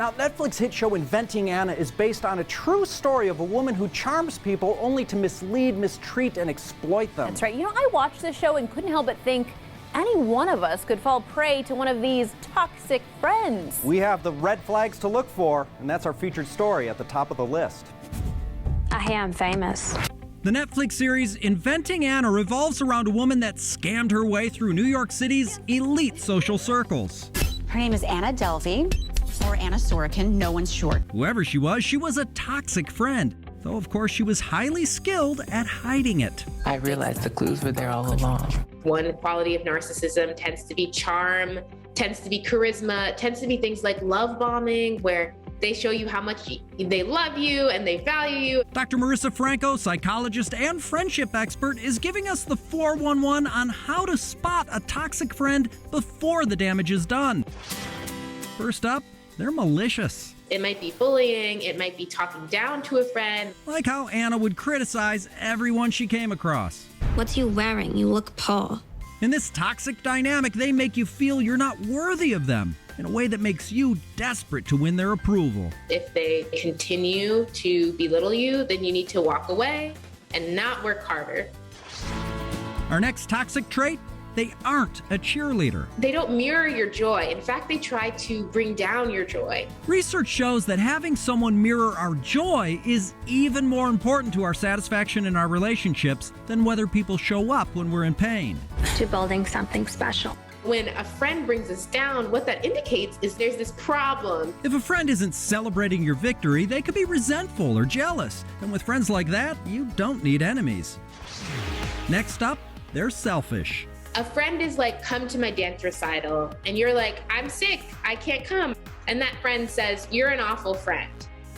Now, Netflix hit show Inventing Anna is based on a true story of a woman who charms people only to mislead, mistreat, and exploit them. That's right. You know, I watched the show and couldn't help but think any one of us could fall prey to one of these toxic friends. We have the red flags to look for, and that's our featured story at the top of the list. I hear I'm famous. The Netflix series Inventing Anna revolves around a woman that scammed her way through New York City's elite social circles. Her name is Anna Delvey, or Anna Sorokin, no one's sure. Whoever she was a toxic friend. Though, of course, she was highly skilled at hiding it. I realized the clues were there all along. One quality of narcissism tends to be charm, tends to be charisma, tends to be things like love bombing, where they show you how much they love you and they value you. Dr. Marisa Franco, psychologist and friendship expert, is giving us the 411 on how to spot a toxic friend before the damage is done. First up, they're malicious. It might be bullying, it might be talking down to a friend. Like how Anna would criticize everyone she came across. What's you wearing? You look poor. In this toxic dynamic, they make you feel you're not worthy of them in a way that makes you desperate to win their approval. If they continue to belittle you, then you need to walk away and not work harder. Our next toxic trait, they aren't a cheerleader. They don't mirror your joy. In fact, they try to bring down your joy. Research shows that having someone mirror our joy is even more important to our satisfaction in our relationships than whether people show up when we're in pain. To building something special. When a friend brings us down, what that indicates is there's this problem. If a friend isn't celebrating your victory, they could be resentful or jealous. And with friends like that, you don't need enemies. Next up, they're selfish. A friend is like, come to my dance recital, and you're like, I'm sick, I can't come. And that friend says, you're an awful friend.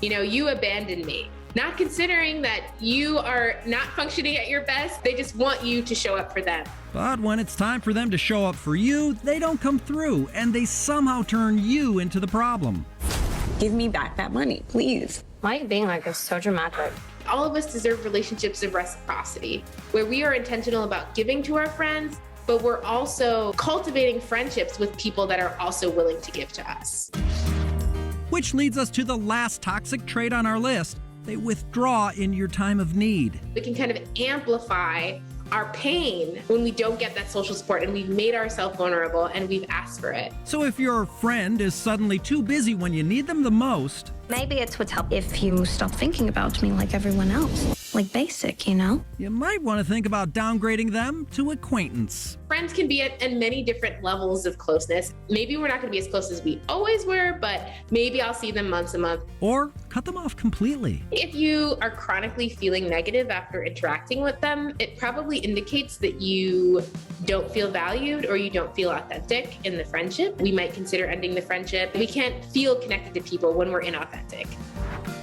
You know, you abandoned me. Not considering that you are not functioning at your best, they just want you to show up for them. But when it's time for them to show up for you, they don't come through, and they somehow turn you into the problem. Give me back that money, please. Why are you being like this? So dramatic. All of us deserve relationships of reciprocity, where we are intentional about giving to our friends, but we're also cultivating friendships with people that are also willing to give to us. Which leads us to the last toxic trait on our list. They withdraw in your time of need. We can kind of amplify our pain when we don't get that social support and we've made ourselves vulnerable and we've asked for it. So if your friend is suddenly too busy when you need them the most, Maybe it's what's help if you stop thinking about me like everyone else. Like basic, you know? you might want to think about downgrading them to acquaintance. Friends can be at many different levels of closeness. Maybe we're not going to be as close as we always were, but maybe I'll see them once a month. Or cut them off completely. If you are chronically feeling negative after interacting with them, it probably indicates that you don't feel valued or you don't feel authentic in the friendship. We might consider ending the friendship. We can't feel connected to people when we're inauthentic.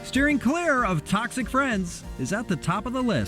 Steering clear of toxic friends is at the top of the list.